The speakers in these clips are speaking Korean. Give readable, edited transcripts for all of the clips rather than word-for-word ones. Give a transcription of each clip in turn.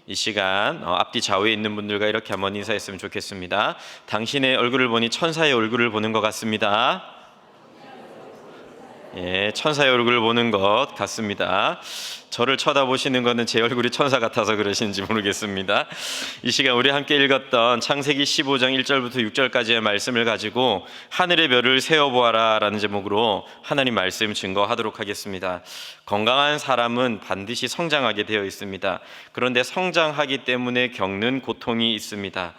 이 시간 앞뒤 좌우에 있는 분들과 이렇게 한번 인사했으면 좋겠습니다. 당신의 얼굴을 보니 천사의 얼굴을 보는 것 같습니다. 예, 천사의 얼굴을 보는 것 같습니다. 저를 쳐다보시는 것은 제 얼굴이 천사 같아서 그러신지 모르겠습니다. 이 시간 우리 함께 읽었던 창세기 15장 1절부터 6절까지의 말씀을 가지고 하늘의 별을 세어보아라 라는 제목으로 하나님 말씀 증거하도록 하겠습니다. 건강한 사람은 반드시 성장하게 되어 있습니다. 그런데 성장하기 때문에 겪는 고통이 있습니다.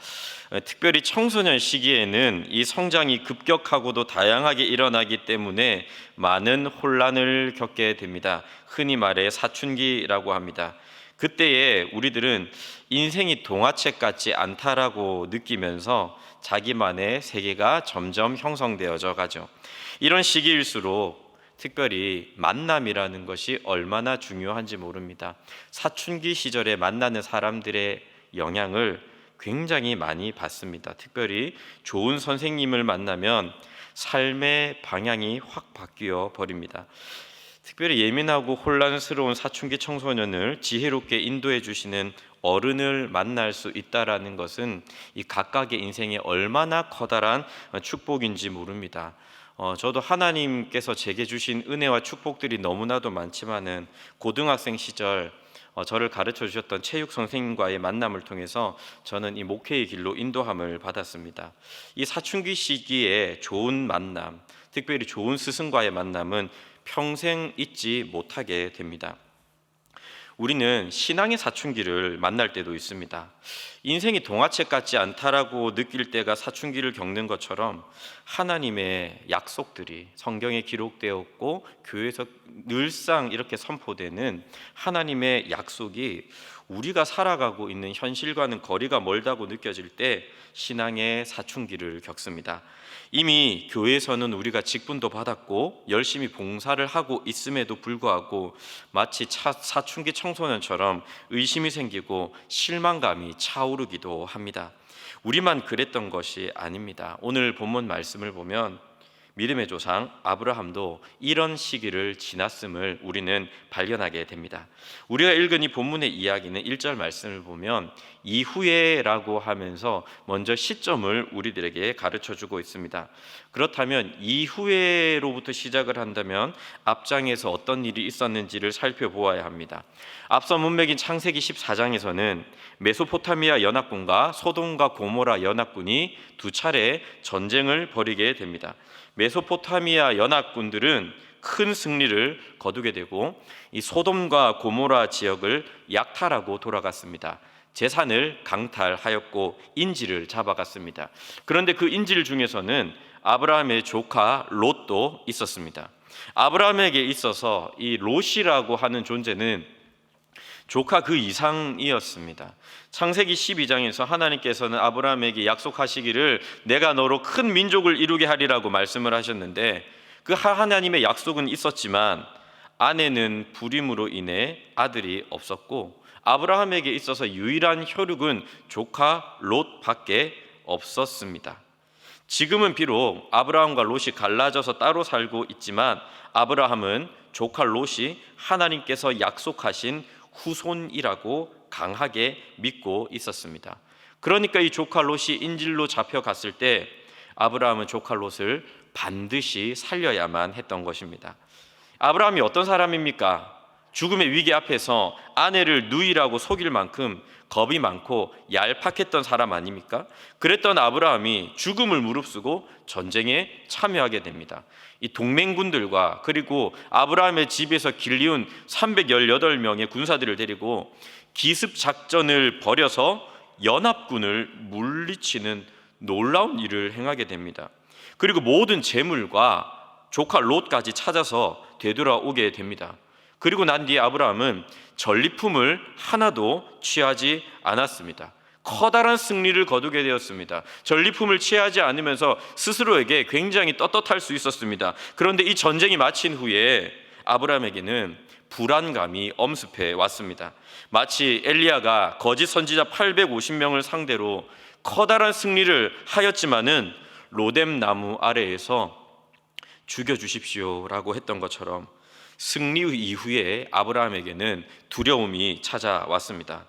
특별히 청소년 시기에는 이 성장이 급격하고도 다양하게 일어나기 때문에 많은 혼란을 겪게 됩니다. 흔히 말해 사춘기라고 합니다. 그때에 우리들은 인생이 동화책 같지 않다라고 느끼면서 자기만의 세계가 점점 형성되어져 가죠. 이런 시기일수록 특별히 만남이라는 것이 얼마나 중요한지 모릅니다. 사춘기 시절에 만나는 사람들의 영향을 굉장히 많이 받습니다. 특별히 좋은 선생님을 만나면 삶의 방향이 확 바뀌어 버립니다. 특별히 예민하고 혼란스러운 사춘기 청소년을 지혜롭게 인도해 주시는 어른을 만날 수 있다라는 것은 이 각각의 인생에 얼마나 커다란 축복인지 모릅니다. 저도 하나님께서 제게 주신 은혜와 축복들이 너무나도 많지만은 고등학생 시절 저를 가르쳐 주셨던 체육 선생님과의 만남을 통해서 저는 이 목회의 길로 인도함을 받았습니다. 이 사춘기 시기에 좋은 만남, 특별히 좋은 스승과의 만남은 평생 잊지 못하게 됩니다. 우리는 신앙의 사춘기를 만날 때도 있습니다. 인생이 동화책 같지 않다라고 느낄 때가 사춘기를 겪는 것처럼 하나님의 약속들이 성경에 기록되었고 교회에서 늘상 이렇게 선포되는 하나님의 약속이 우리가 살아가고 있는 현실과는 거리가 멀다고 느껴질 때 신앙의 사춘기를 겪습니다. 이미 교회에서는 우리가 직분도 받았고 열심히 봉사를 하고 있음에도 불구하고 마치 사춘기 청소년처럼 의심이 생기고 실망감이 차오르기도 합니다. 우리만 그랬던 것이 아닙니다. 오늘 본문 말씀을 보면 믿음의 조상 아브라함도 이런 시기를 지났음을 우리는 발견하게 됩니다. 우리가 읽은 이 본문의 이야기는 1절 말씀을 보면 이후에라고 하면서 먼저 시점을 우리들에게 가르쳐주고 있습니다. 그렇다면 이후에로부터 시작을 한다면 앞장에서 어떤 일이 있었는지를 살펴보아야 합니다. 앞서 문맥인 창세기 14장에서는 메소포타미아 연합군과 소돔과 고모라 연합군이 두 차례 전쟁을 벌이게 됩니다. 메소포타미아 연합군들은 큰 승리를 거두게 되고 이 소돔과 고모라 지역을 약탈하고 돌아갔습니다. 재산을 강탈하였고 인질을 잡아갔습니다. 그런데 그 인질 중에서는 아브라함의 조카 롯도 있었습니다. 아브라함에게 있어서 이 롯이라고 하는 존재는 조카 그 이상이었습니다. 창세기 12장에서 하나님께서는 아브라함에게 약속하시기를 내가 너로 큰 민족을 이루게 하리라고 말씀을 하셨는데 그 하나님의 약속은 있었지만 아내는 불임으로 인해 아들이 없었고 아브라함에게 있어서 유일한 혈육은 조카 롯밖에 없었습니다. 지금은 비록 아브라함과 롯이 갈라져서 따로 살고 있지만 아브라함은 조카 롯이 하나님께서 약속하신 후손이라고 강하게 믿고 있었습니다. 그러니까 이 조카 롯이 인질로 잡혀갔을 때 아브라함은 조카 롯을 반드시 살려야만 했던 것입니다. 아브라함이 어떤 사람입니까? 죽음의 위기 앞에서 아내를 누이라고 속일 만큼 겁이 많고 얄팍했던 사람 아닙니까? 그랬던 아브라함이 죽음을 무릅쓰고 전쟁에 참여하게 됩니다. 이 동맹군들과 그리고 아브라함의 집에서 길리운 318명의 군사들을 데리고 기습 작전을 벌여서 연합군을 물리치는 놀라운 일을 행하게 됩니다. 그리고 모든 재물과 조카 롯까지 찾아서 되돌아오게 됩니다. 그리고 난 뒤에 아브라함은 전리품을 하나도 취하지 않았습니다. 커다란 승리를 거두게 되었습니다. 전리품을 취하지 않으면서 스스로에게 굉장히 떳떳할 수 있었습니다. 그런데 이 전쟁이 마친 후에 아브라함에게는 불안감이 엄습해 왔습니다. 마치 엘리야가 거짓 선지자 850명을 상대로 커다란 승리를 하였지만은 로뎀 나무 아래에서 죽여주십시오라고 했던 것처럼 승리 이후에 아브라함에게는 두려움이 찾아왔습니다.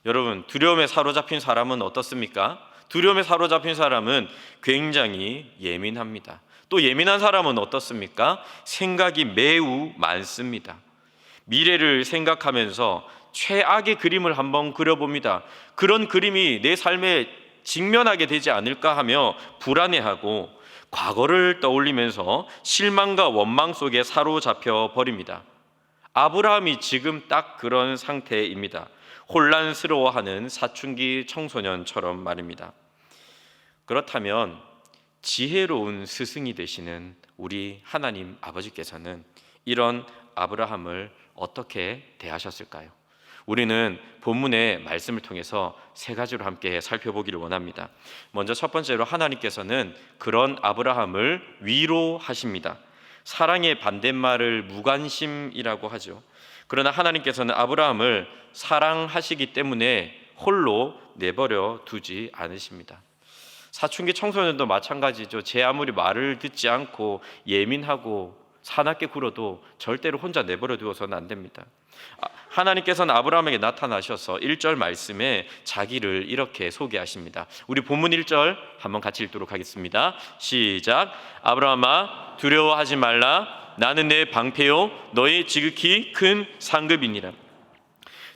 여러분, 두려움에 사로잡힌 사람은 어떻습니까? 두려움에 사로잡힌 사람은 굉장히 예민합니다. 또 예민한 사람은 어떻습니까? 생각이 매우 많습니다. 미래를 생각하면서 최악의 그림을 한번 그려봅니다. 그런 그림이 내 삶에 직면하게 되지 않을까 하며 불안해하고 과거를 떠올리면서 실망과 원망 속에 사로잡혀 버립니다. 아브라함이 지금 딱 그런 상태입니다. 혼란스러워하는 사춘기 청소년처럼 말입니다. 그렇다면 지혜로운 스승이 되시는 우리 하나님 아버지께서는 이런 아브라함을 어떻게 대하셨을까요? 우리는 본문의 말씀을 통해서 세 가지로 함께 살펴보기를 원합니다. 먼저 첫 번째로 하나님께서는 그런 아브라함을 위로하십니다. 사랑의 반대말을 무관심이라고 하죠. 그러나 하나님께서는 아브라함을 사랑하시기 때문에 홀로 내버려 두지 않으십니다. 사춘기 청소년도 마찬가지죠. 제 아무리 말을 듣지 않고 예민하고 사납게 굴어도 절대로 혼자 내버려 두어서는 안 됩니다. 하나님께서는 아브라함에게 나타나셔서 1절 말씀에 자기를 이렇게 소개하십니다. 우리 본문 1절 한번 같이 읽도록 하겠습니다. 시작. 아브라함아 두려워하지 말라. 나는 내 방패요 너의 지극히 큰 상급이니라.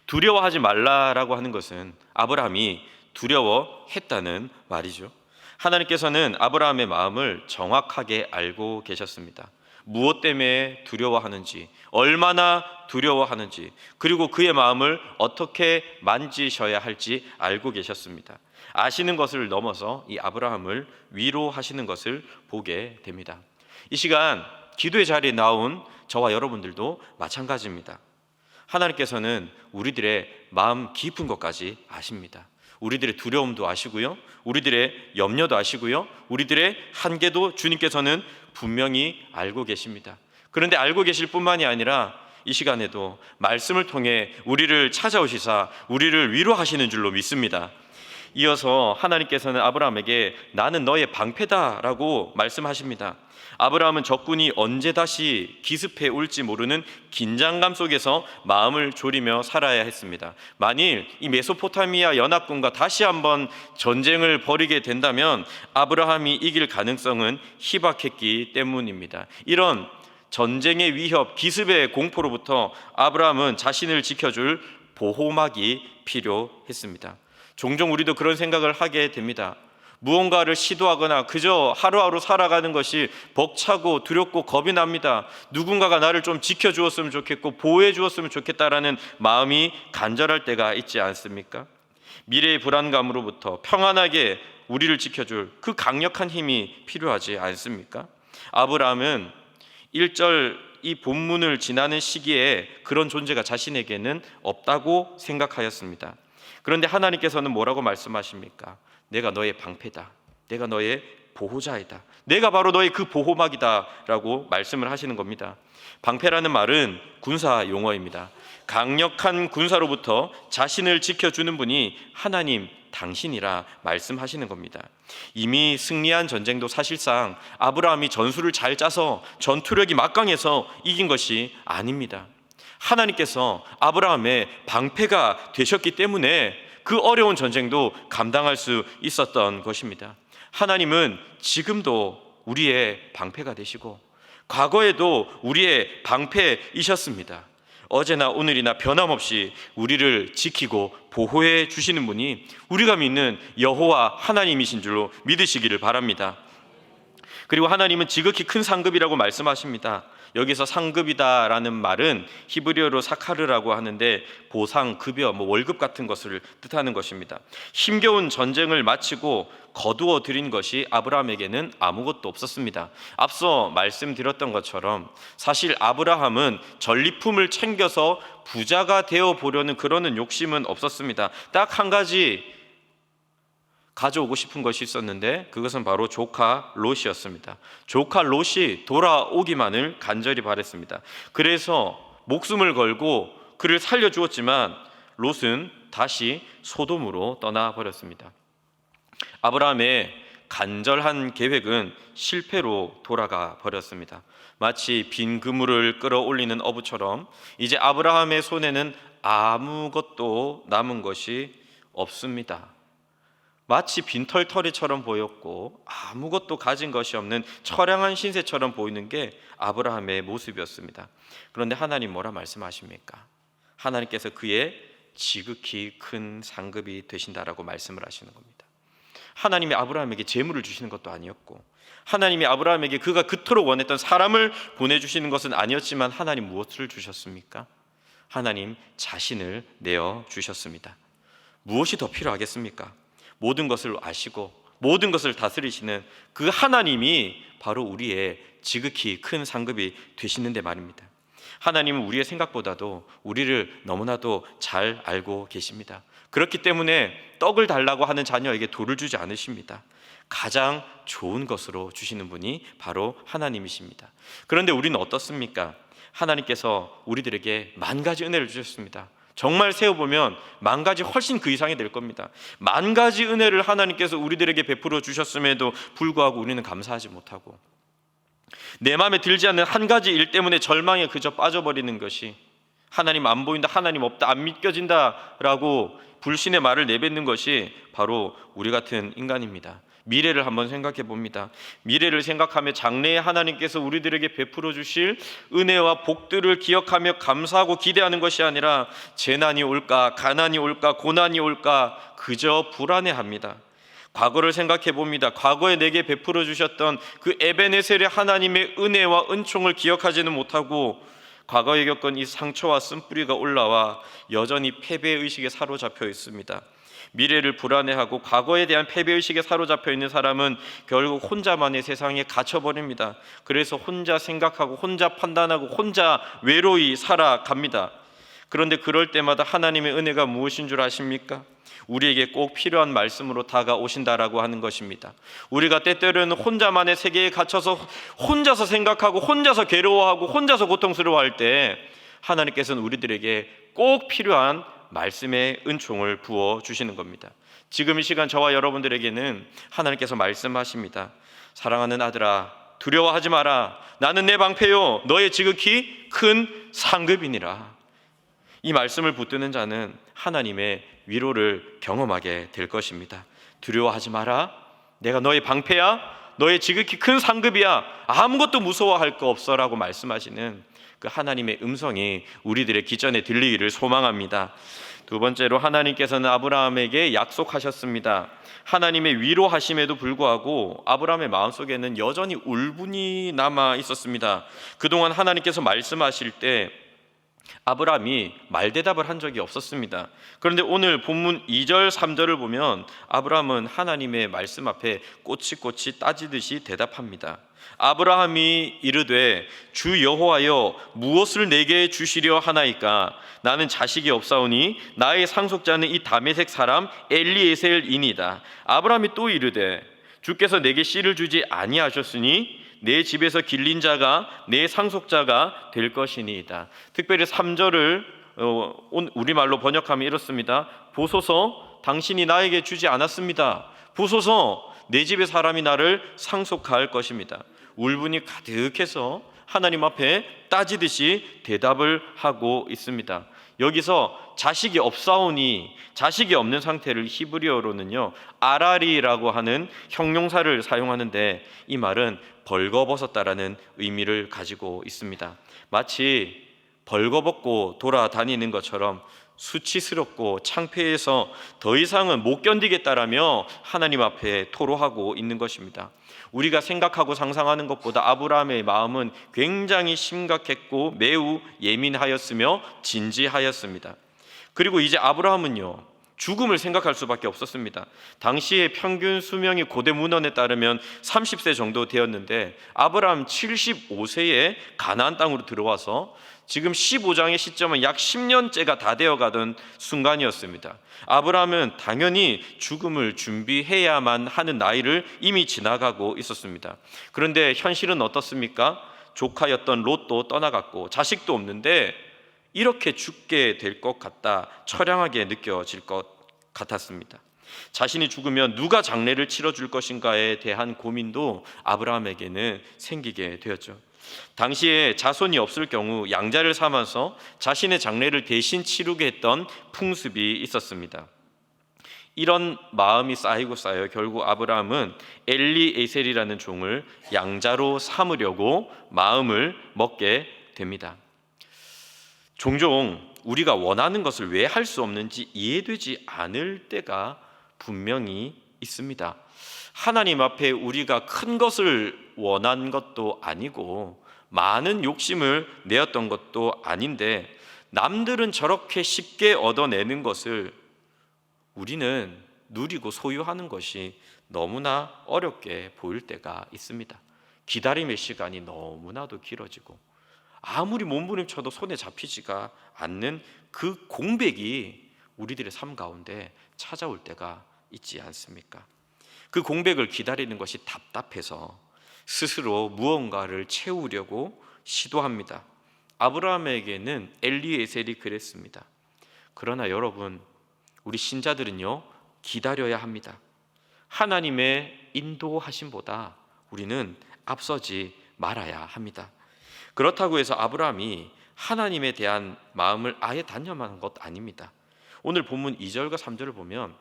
두려워하지 말라라고 하는 것은 아브라함이 두려워했다는 말이죠. 하나님께서는 아브라함의 마음을 정확하게 알고 계셨습니다. 무엇 때문에 두려워하는지, 얼마나 두려워하는지, 그리고 그의 마음을 어떻게 만지셔야 할지 알고 계셨습니다. 아시는 것을 넘어서 이 아브라함을 위로하시는 것을 보게 됩니다. 이 시간 기도의 자리에 나온 저와 여러분들도 마찬가지입니다. 하나님께서는 우리들의 마음 깊은 것까지 아십니다. 우리들의 두려움도 아시고요, 우리들의 염려도 아시고요, 우리들의 한계도 주님께서는 분명히 알고 계십니다. 그런데 알고 계실 뿐만이 아니라 이 시간에도 말씀을 통해 우리를 찾아오시사 우리를 위로하시는 줄로 믿습니다. 이어서 하나님께서는 아브라함에게 나는 너의 방패다라고 말씀하십니다. 아브라함은 적군이 언제 다시 기습해 올지 모르는 긴장감 속에서 마음을 졸이며 살아야 했습니다. 만일 이 메소포타미아 연합군과 다시 한번 전쟁을 벌이게 된다면 아브라함이 이길 가능성은 희박했기 때문입니다. 이런 전쟁의 위협, 기습의 공포로부터 아브라함은 자신을 지켜줄 보호막이 필요했습니다. 종종 우리도 그런 생각을 하게 됩니다. 무언가를 시도하거나 그저 하루하루 살아가는 것이 벅차고 두렵고 겁이 납니다. 누군가가 나를 좀 지켜주었으면 좋겠고 보호해 주었으면 좋겠다라는 마음이 간절할 때가 있지 않습니까? 미래의 불안감으로부터 평안하게 우리를 지켜줄 그 강력한 힘이 필요하지 않습니까? 아브라함은 1절 이 본문을 지나는 시기에 그런 존재가 자신에게는 없다고 생각하였습니다. 그런데 하나님께서는 뭐라고 말씀하십니까? 내가 너의 방패다. 내가 너의 보호자이다. 내가 바로 너의 그 보호막이다 라고 말씀을 하시는 겁니다. 방패라는 말은 군사 용어입니다. 강력한 군사로부터 자신을 지켜주는 분이 하나님 당신이라 말씀하시는 겁니다. 이미 승리한 전쟁도 사실상 아브라함이 전술을 잘 짜서 전투력이 막강해서 이긴 것이 아닙니다. 하나님께서 아브라함의 방패가 되셨기 때문에 그 어려운 전쟁도 감당할 수 있었던 것입니다. 하나님은 지금도 우리의 방패가 되시고 과거에도 우리의 방패이셨습니다. 어제나 오늘이나 변함없이 우리를 지키고 보호해 주시는 분이 우리가 믿는 여호와 하나님이신 줄로 믿으시기를 바랍니다. 그리고 하나님은 지극히 큰 상급이라고 말씀하십니다. 여기서 상급이다라는 말은 히브리어로 사카르라고 하는데 보상, 급여, 월급 같은 것을 뜻하는 것입니다. 힘겨운 전쟁을 마치고 거두어 들인 것이 아브라함에게는 아무것도 없었습니다. 앞서 말씀드렸던 것처럼 사실 아브라함은 전리품을 챙겨서 부자가 되어 보려는 그런 욕심은 없었습니다. 딱 한 가지 가져오고 싶은 것이 있었는데 그것은 바로 조카 롯이었습니다. 조카 롯이 돌아오기만을 간절히 바랬습니다. 그래서 목숨을 걸고 그를 살려주었지만 롯은 다시 소돔으로 떠나버렸습니다. 아브라함의 간절한 계획은 실패로 돌아가 버렸습니다. 마치 빈 그물을 끌어올리는 어부처럼 이제 아브라함의 손에는 아무것도 남은 것이 없습니다. 마치 빈털터리처럼 보였고 아무것도 가진 것이 없는 처량한 신세처럼 보이는 게 아브라함의 모습이었습니다. 그런데 하나님 뭐라 말씀하십니까? 하나님께서 그의 지극히 큰 상급이 되신다라고 말씀을 하시는 겁니다. 하나님이 아브라함에게 재물을 주시는 것도 아니었고, 하나님이 아브라함에게 그가 그토록 원했던 사람을 보내주시는 것은 아니었지만, 하나님 무엇을 주셨습니까? 하나님 자신을 내어주셨습니다. 무엇이 더 필요하겠습니까? 모든 것을 아시고 모든 것을 다스리시는 그 하나님이 바로 우리의 지극히 큰 상급이 되시는데 말입니다. 하나님은 우리의 생각보다도 우리를 너무나도 잘 알고 계십니다. 그렇기 때문에 떡을 달라고 하는 자녀에게 돌을 주지 않으십니다. 가장 좋은 것으로 주시는 분이 바로 하나님이십니다. 그런데 우리는 어떻습니까? 하나님께서 우리들에게 만 가지 은혜를 주셨습니다. 정말 세어보면 만 가지 훨씬 그 이상이 될 겁니다. 만 가지 은혜를 하나님께서 우리들에게 베풀어 주셨음에도 불구하고 우리는 감사하지 못하고, 내 마음에 들지 않는 한 가지 일 때문에 절망에 그저 빠져버리는 것이, 하나님 안 보인다, 하나님 없다, 안 믿겨진다 라고 불신의 말을 내뱉는 것이 바로 우리 같은 인간입니다. 미래를 한번 생각해 봅니다. 미래를 생각하며 장래에 하나님께서 우리들에게 베풀어 주실 은혜와 복들을 기억하며 감사하고 기대하는 것이 아니라, 재난이 올까, 가난이 올까, 고난이 올까 그저 불안해합니다. 과거를 생각해 봅니다. 과거에 내게 베풀어 주셨던 그 에베네셀의 하나님의 은혜와 은총을 기억하지는 못하고, 과거에 겪은 이 상처와 쓴뿌리가 올라와 여전히 패배의식에 사로잡혀 있습니다. 미래를 불안해하고 과거에 대한 패배의식에 사로잡혀 있는 사람은 결국 혼자만의 세상에 갇혀버립니다. 그래서 혼자 생각하고 혼자 판단하고 혼자 외로이 살아갑니다. 그런데 그럴 때마다 하나님의 은혜가 무엇인 줄 아십니까? 우리에게 꼭 필요한 말씀으로 다가오신다라고 하는 것입니다. 우리가 때때로는 혼자만의 세계에 갇혀서 혼자서 생각하고 혼자서 괴로워하고 혼자서 고통스러워할 때, 하나님께서는 우리들에게 꼭 필요한 말씀의 은총을 부어 주시는 겁니다. 지금 이 시간 저와 여러분들에게는 하나님께서 말씀하십니다. 사랑하는 아들아, 두려워하지 마라. 나는 내 방패요 너의 지극히 큰 상급이니라. 이 말씀을 붙드는 자는 하나님의 위로를 경험하게 될 것입니다. 두려워하지 마라. 내가 너의 방패야. 너의 지극히 큰 상급이야. 아무것도 무서워할 거 없어라고 말씀하시는 그 하나님의 음성이 우리들의 기전에 들리기를 소망합니다. 두 번째로, 하나님께서는 아브라함에게 약속하셨습니다. 하나님의 위로하심에도 불구하고 아브라함의 마음속에는 여전히 울분이 남아 있었습니다. 그동안 하나님께서 말씀하실 때 아브라함이 말대답을 한 적이 없었습니다. 그런데 오늘 본문 2절 3절을 보면 아브라함은 하나님의 말씀 앞에 꼬치꼬치 따지듯이 대답합니다. 아브라함이 이르되 주 여호와여 무엇을 내게 주시려 하나이까? 나는 자식이 없사오니 나의 상속자는 이 다메섹 사람 엘리에셀이니이다. 아브라함이 또 이르되 주께서 내게 씨를 주지 아니하셨으니 내 집에서 길린 자가 내 상속자가 될 것이니이다. 특별히 3절을 우리말로 번역하면 이렇습니다. 보소서 당신이 나에게 주지 않았습니다. 보소서 내 집의 사람이 나를 상속할 것입니다. 울분이 가득해서 하나님 앞에 따지듯이 대답을 하고 있습니다. 여기서 자식이 없사오니, 자식이 없는 상태를 히브리어로는요 아라리라고 하는 형용사를 사용하는데, 이 말은 벌거벗었다라는 의미를 가지고 있습니다. 마치 벌거벗고 돌아다니는 것처럼 수치스럽고 창피해서 더 이상은 못 견디겠다라며 하나님 앞에 토로하고 있는 것입니다. 우리가 생각하고 상상하는 것보다 아브라함의 마음은 굉장히 심각했고 매우 예민하였으며 진지하였습니다. 그리고 이제 아브라함은요 죽음을 생각할 수밖에 없었습니다. 당시의 평균 수명이 고대 문헌에 따르면 30세 정도 되었는데, 아브라함 75세에 가나안 땅으로 들어와서 지금 15장의 시점은 약 10년째가 다 되어가던 순간이었습니다. 아브라함은 당연히 죽음을 준비해야만 하는 나이를 이미 지나가고 있었습니다. 그런데 현실은 어떻습니까? 조카였던 롯도 떠나갔고 자식도 없는데 이렇게 죽게 될 것 같다, 처량하게 느껴질 것 같았습니다. 자신이 죽으면 누가 장례를 치러줄 것인가에 대한 고민도 아브라함에게는 생기게 되었죠. 당시에 자손이 없을 경우 양자를 삼아서 자신의 장례를 대신 치르게 했던 풍습이 있었습니다. 이런 마음이 쌓이고 쌓여 결국 아브라함은 엘리에셀이라는 종을 양자로 삼으려고 마음을 먹게 됩니다. 종종 우리가 원하는 것을 왜 할 수 없는지 이해되지 않을 때가 분명히 있습니다. 하나님 앞에 우리가 큰 것을 원한 것도 아니고 많은 욕심을 내었던 것도 아닌데 남들은 저렇게 쉽게 얻어내는 것을 우리는 누리고 소유하는 것이 너무나 어렵게 보일 때가 있습니다. 기다림의 시간이 너무나도 길어지고 아무리 몸부림쳐도 손에 잡히지가 않는 그 공백이 우리들의 삶 가운데 찾아올 때가 있지 않습니까? 그 공백을 기다리는 것이 답답해서 스스로 무언가를 채우려고 시도합니다. 아브라함에게는 엘리에셀이 그랬습니다. 그러나 여러분, 우리 신자들은요, 기다려야 합니다. 하나님의 인도하심보다 우리는 앞서지 말아야 합니다. 그렇다고 해서 아브라함이 하나님에 대한 마음을 아예 단념한 것 아닙니다. 오늘 본문 2절과 3절을 보면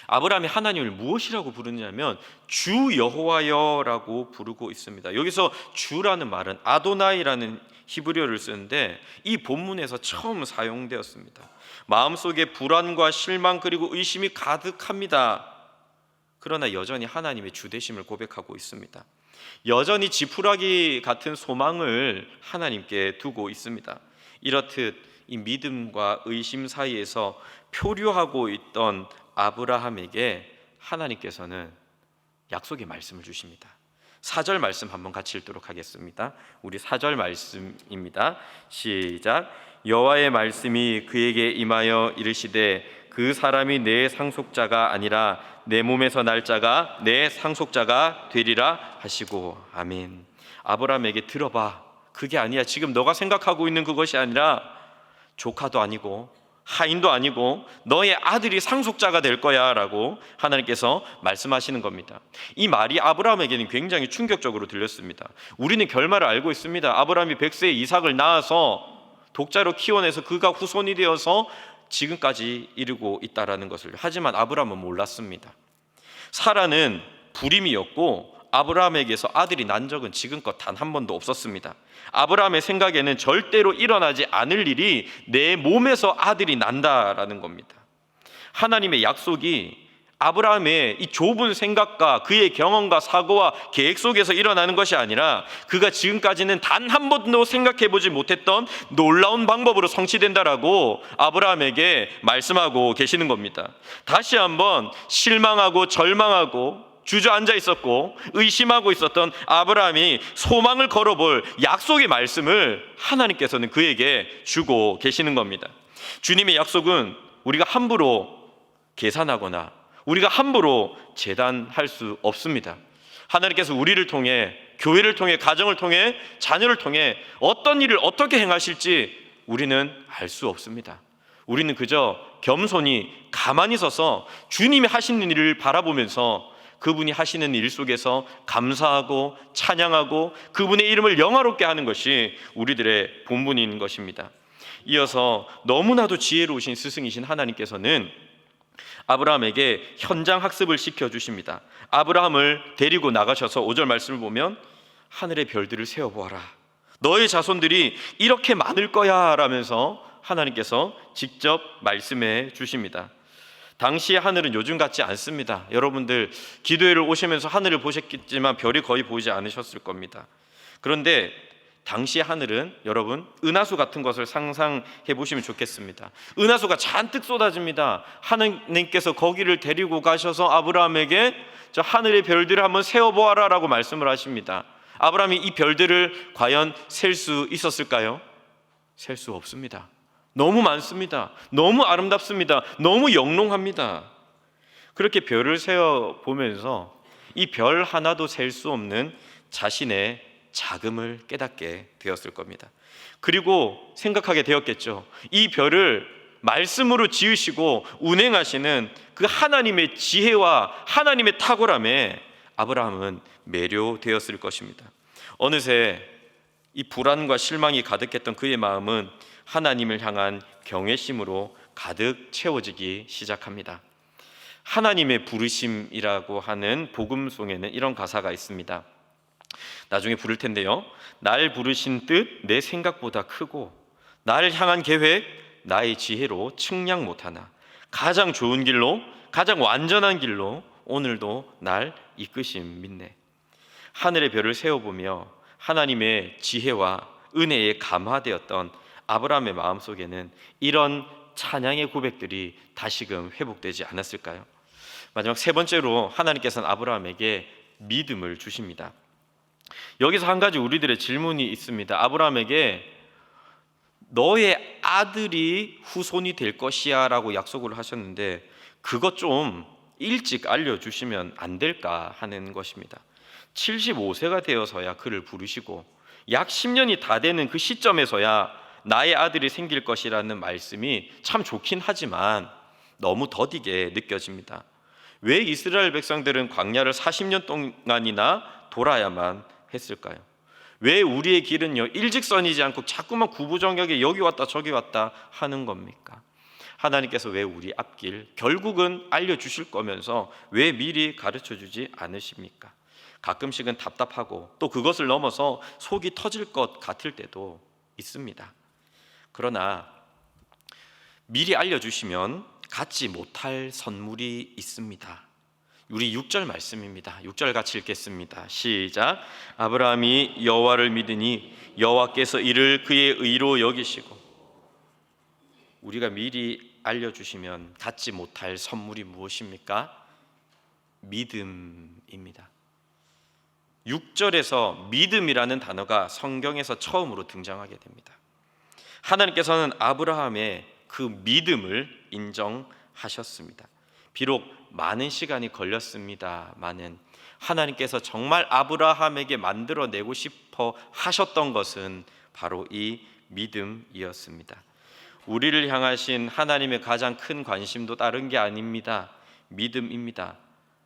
아브라함이 하나님을 무엇이라고 부르냐면 주 여호와여라고 부르고 있습니다. 여기서 주라는 말은 아도나이라는 히브리어를 쓰는데 이 본문에서 처음 사용되었습니다. 마음속에 불안과 실망 그리고 의심이 가득합니다. 그러나 여전히 하나님의 주되심을 고백하고 있습니다. 여전히 지푸라기 같은 소망을 하나님께 두고 있습니다. 이렇듯 이 믿음과 의심 사이에서 표류하고 있던 아브라함에게 하나님께서는 약속의 말씀을 주십니다. 4절 말씀 한번 같이 읽도록 하겠습니다. 우리 4절 말씀입니다. 시작. 여호와의 말씀이 그에게 임하여 이르시되 그 사람이 내 상속자가 아니라 내 몸에서 날 자가 내 상속자가 되리라 하시고. 아멘. 아브라함에게 들어봐. 그게 아니야. 지금 너가 생각하고 있는 그것이 아니라 조카도 아니고 하인도 아니고 너의 아들이 상속자가 될 거야 라고 하나님께서 말씀하시는 겁니다. 이 말이 아브라함에게는 굉장히 충격적으로 들렸습니다. 우리는 결말을 알고 있습니다. 아브라함이 100세에 이삭을 낳아서 독자로 키워내서 그가 후손이 되어서 지금까지 이르고 있다라는 것을. 하지만 아브라함은 몰랐습니다. 사라는 불임이었고 아브라함에게서 아들이 난 적은 지금껏 단 한 번도 없었습니다. 아브라함의 생각에는 절대로 일어나지 않을 일이 내 몸에서 아들이 난다라는 겁니다. 하나님의 약속이 아브라함의 이 좁은 생각과 그의 경험과 사고와 계획 속에서 일어나는 것이 아니라 그가 지금까지는 단 한 번도 생각해보지 못했던 놀라운 방법으로 성취된다라고 아브라함에게 말씀하고 계시는 겁니다. 다시 한번 실망하고 절망하고 주저앉아 있었고 의심하고 있었던 아브라함이 소망을 걸어볼 약속의 말씀을 하나님께서는 그에게 주고 계시는 겁니다. 주님의 약속은 우리가 함부로 계산하거나 우리가 함부로 재단할 수 없습니다. 하나님께서 우리를 통해, 교회를 통해, 가정을 통해, 자녀를 통해 어떤 일을 어떻게 행하실지 우리는 알 수 없습니다. 우리는 그저 겸손히 가만히 서서 주님이 하시는 일을 바라보면서 그분이 하시는 일 속에서 감사하고 찬양하고 그분의 이름을 영화롭게 하는 것이 우리들의 본분인 것입니다. 이어서 너무나도 지혜로우신 스승이신 하나님께서는 아브라함에게 현장 학습을 시켜주십니다. 아브라함을 데리고 나가셔서 5절 말씀을 보면 하늘의 별들을 세어보아라. 너의 자손들이 이렇게 많을 거야 라면서 하나님께서 직접 말씀해 주십니다. 당시의 하늘은 요즘 같지 않습니다. 여러분들 기도회를 오시면서 하늘을 보셨겠지만 별이 거의 보이지 않으셨을 겁니다. 그런데 당시의 하늘은 여러분 은하수 같은 것을 상상해 보시면 좋겠습니다. 은하수가 잔뜩 쏟아집니다. 하나님께서 거기를 데리고 가셔서 아브라함에게 저 하늘의 별들을 한번 세어보아라 라고 말씀을 하십니다. 아브라함이 이 별들을 과연 셀 수 있었을까요? 셀 수 없습니다. 너무 많습니다. 너무 아름답습니다. 너무 영롱합니다. 그렇게 별을 세어 보면서 이 별 하나도 셀 수 없는 자신의 자금을 깨닫게 되었을 겁니다. 그리고 생각하게 되었겠죠. 이 별을 말씀으로 지으시고 운행하시는 그 하나님의 지혜와 하나님의 탁월함에 아브라함은 매료되었을 것입니다. 어느새 이 불안과 실망이 가득했던 그의 마음은 하나님을 향한 경외심으로 가득 채워지기 시작합니다. 하나님의 부르심이라고 하는 복음송에는 이런 가사가 있습니다. 나중에 부를 텐데요. 날 부르신 뜻 내 생각보다 크고 나를 향한 계획 나의 지혜로 측량 못하나 가장 좋은 길로 가장 완전한 길로 오늘도 날 이끄심 믿네. 하늘의 별을 세어보며 하나님의 지혜와 은혜에 감화되었던 아브라함의 마음속에는 이런 찬양의 고백들이 다시금 회복되지 않았을까요? 마지막 세 번째로 하나님께서는 아브라함에게 믿음을 주십니다. 여기서 한 가지 우리들의 질문이 있습니다. 아브라함에게 너의 아들이 후손이 될 것이야 라고 약속을 하셨는데 그것 좀 일찍 알려주시면 안 될까 하는 것입니다. 75세가 되어서야 그를 부르시고 약 10년이 다 되는 그 시점에서야 나의 아들이 생길 것이라는 말씀이 참 좋긴 하지만 너무 더디게 느껴집니다. 왜 이스라엘 백성들은 광야를 40년 동안이나 돌아야만 했을까요? 왜 우리의 길은요 일직선이지 않고 자꾸만 구부정하게 여기 왔다 저기 왔다 하는 겁니까? 하나님께서 왜 우리 앞길 결국은 알려주실 거면서 왜 미리 가르쳐주지 않으십니까? 가끔씩은 답답하고 또 그것을 넘어서 속이 터질 것 같을 때도 있습니다. 그러나 미리 알려주시면 갖지 못할 선물이 있습니다. 우리 6절 말씀입니다. 6절 같이 읽겠습니다. 시작. 아브라함이 여호와를 믿으니 여호와께서 이를 그의 의로 여기시고. 우리가 미리 알려주시면 갖지 못할 선물이 무엇입니까? 믿음입니다. 6절에서 믿음이라는 단어가 성경에서 처음으로 등장하게 됩니다. 하나님께서는 아브라함의 그 믿음을 인정하셨습니다. 비록 많은 시간이 걸렸습니다마는 하나님께서 정말 아브라함에게 만들어내고 싶어 하셨던 것은 바로 이 믿음이었습니다. 우리를 향하신 하나님의 가장 큰 관심도 다른 게 아닙니다. 믿음입니다.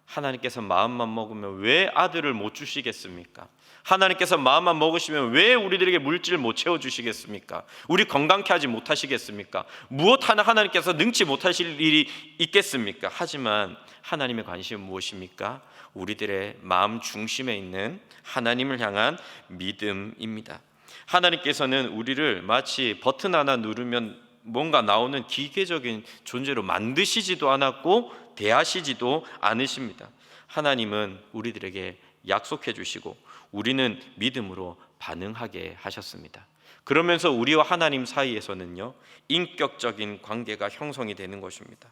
하나님께서 마음만 먹으면 왜 아들을 못 주시겠습니까? 하나님께서 마음만 먹으시면 왜 우리들에게 물질을 못 채워주시겠습니까? 우리 건강케 하지 못하시겠습니까? 무엇 하나 하나님께서 능치 못하실 일이 있겠습니까? 하지만 하나님의 관심은 무엇입니까? 우리들의 마음 중심에 있는 하나님을 향한 믿음입니다. 하나님께서는 우리를 마치 버튼 하나 누르면 뭔가 나오는 기계적인 존재로 만드시지도 않았고 대하시지도 않으십니다. 하나님은 우리들에게 약속해 주시고 우리는 믿음으로 반응하게 하셨습니다. 그러면서 우리와 하나님 사이에서는요 인격적인 관계가 형성이 되는 것입니다.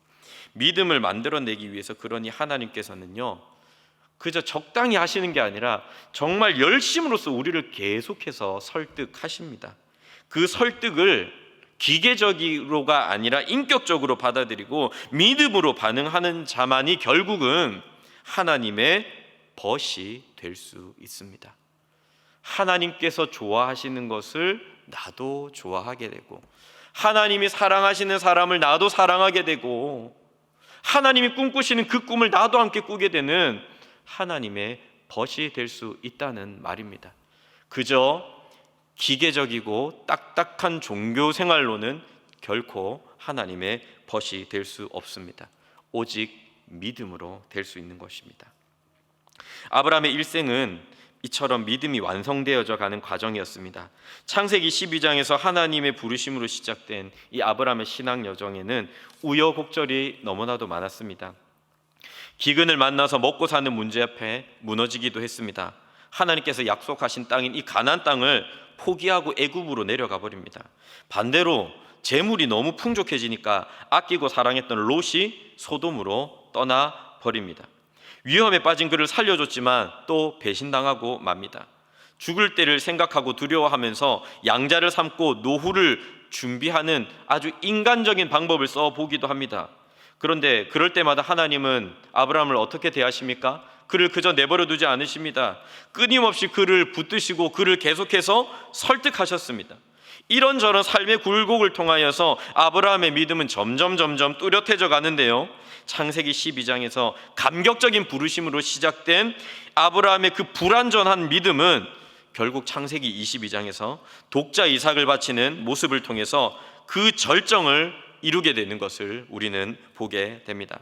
믿음을 만들어내기 위해서 그러니 하나님께서는요 그저 적당히 하시는 게 아니라 정말 열심으로써 우리를 계속해서 설득하십니다. 그 설득을 기계적으로가 아니라 인격적으로 받아들이고 믿음으로 반응하는 자만이 결국은 하나님의 벗이 될 수 있습니다. 하나님께서 좋아하시는 것을 나도 좋아하게 되고 하나님이 사랑하시는 사람을 나도 사랑하게 되고 하나님이 꿈꾸시는 그 꿈을 나도 함께 꾸게 되는 하나님의 벗이 될 수 있다는 말입니다. 그저 기계적이고 딱딱한 종교 생활로는 결코 하나님의 벗이 될 수 없습니다. 오직 믿음으로 될 수 있는 것입니다. 아브라함의 일생은 이처럼 믿음이 완성되어져 가는 과정이었습니다. 창세기 12장에서 하나님의 부르심으로 시작된 이 아브라함의 신앙 여정에는 우여곡절이 너무나도 많았습니다. 기근을 만나서 먹고 사는 문제 앞에 무너지기도 했습니다. 하나님께서 약속하신 땅인 이 가나안 땅을 포기하고 애굽으로 내려가 버립니다. 반대로 재물이 너무 풍족해지니까 아끼고 사랑했던 롯이 소돔으로 떠나 버립니다. 위험에 빠진 그를 살려줬지만 또 배신당하고 맙니다. 죽을 때를 생각하고 두려워하면서 양자를 삼고 노후를 준비하는 아주 인간적인 방법을 써보기도 합니다. 그런데 그럴 때마다 하나님은 아브라함을 어떻게 대하십니까? 그를 그저 내버려 두지 않으십니다. 끊임없이 그를 붙드시고 그를 계속해서 설득하셨습니다. 이런저런 삶의 굴곡을 통하여서 아브라함의 믿음은 점점 뚜렷해져 가는데요, 창세기 12장에서 감격적인 부르심으로 시작된 아브라함의 그 불완전한 믿음은 결국 창세기 22장에서 독자 이삭을 바치는 모습을 통해서 그 절정을 이루게 되는 것을 우리는 보게 됩니다.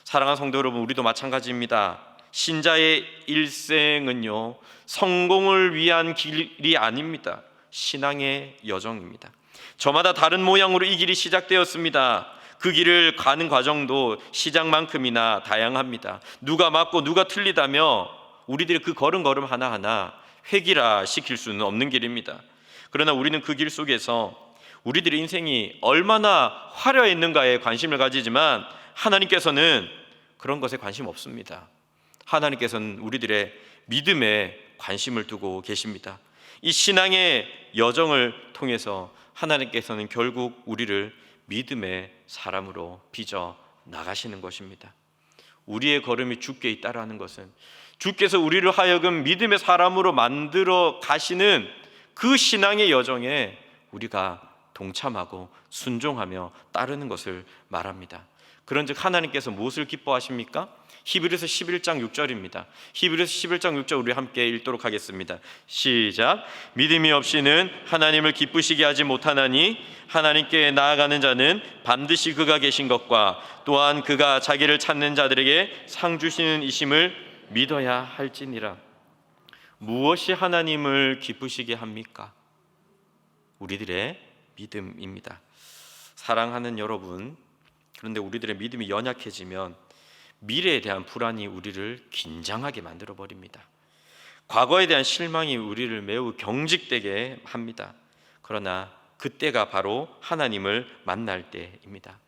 사랑하는 성도 여러분, 우리도 마찬가지입니다. 신자의 일생은요, 성공을 위한 길이 아닙니다. 신앙의 여정입니다. 저마다 다른 모양으로 이 길이 시작되었습니다. 그 길을 가는 과정도 시작만큼이나 다양합니다. 누가 맞고 누가 틀리다며 우리들이 그 걸음걸음 하나하나 획일화 시킬 수는 없는 길입니다. 그러나 우리는 그 길 속에서 우리들의 인생이 얼마나 화려했는가에 관심을 가지지만 하나님께서는 그런 것에 관심 없습니다. 하나님께서는 우리들의 믿음에 관심을 두고 계십니다. 이 신앙의 여정을 통해서 하나님께서는 결국 우리를 믿음의 사람으로 빚어 나가시는 것입니다. 우리의 걸음이 주께 있다라는 것은 주께서 우리를 하여금 믿음의 사람으로 만들어 가시는 그 신앙의 여정에 우리가 동참하고 순종하며 따르는 것을 말합니다. 그런즉 하나님께서 무엇을 기뻐하십니까? 히브리서 11장 6절입니다. 히브리서 11장 6절 우리 함께 읽도록 하겠습니다. 시작. 믿음이 없이는 하나님을 기쁘시게 하지 못하나니 하나님께 나아가는 자는 반드시 그가 계신 것과 또한 그가 자기를 찾는 자들에게 상 주시는 이심을 믿어야 할지니라. 무엇이 하나님을 기쁘시게 합니까? 우리들의 믿음입니다. 사랑하는 여러분, 그런데 우리들의 믿음이 연약해지면 미래에 대한 불안이 우리를 긴장하게 만들어 버립니다. 과거에 대한 실망이 우리를 매우 경직되게 합니다. 그러나 그때가 바로 하나님을 만날 때입니다.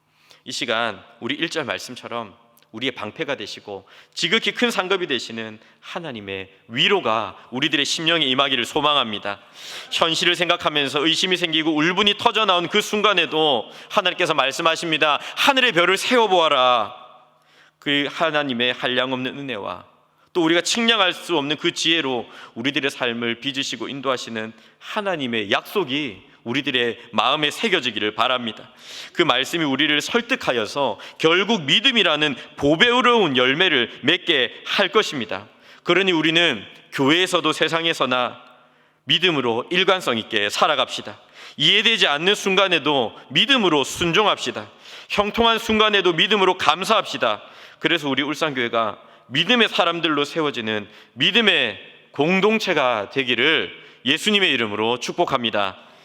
이 시간 우리 1절 말씀처럼 우리의 방패가 되시고 지극히 큰 상급이 되시는 하나님의 위로가 우리들의 심령에 임하기를 소망합니다. 현실을 생각하면서 의심이 생기고 울분이 터져나온 그 순간에도 하나님께서 말씀하십니다. 하늘의 별을 세워보아라. 그 하나님의 한량없는 은혜와 또 우리가 측량할 수 없는 그 지혜로 우리들의 삶을 빚으시고 인도하시는 하나님의 약속이 우리들의 마음에 새겨지기를 바랍니다. 그 말씀이 우리를 설득하여서 결국 믿음이라는 보배로운 열매를 맺게 할 것입니다. 그러니 우리는 교회에서도 세상에서나 믿음으로 일관성 있게 살아갑시다. 이해되지 않는 순간에도 믿음으로 순종합시다. 형통한 순간에도 믿음으로 감사합시다. 그래서 우리 울산교회가 믿음의 사람들로 세워지는 믿음의 공동체가 되기를 예수님의 이름으로 축복합니다.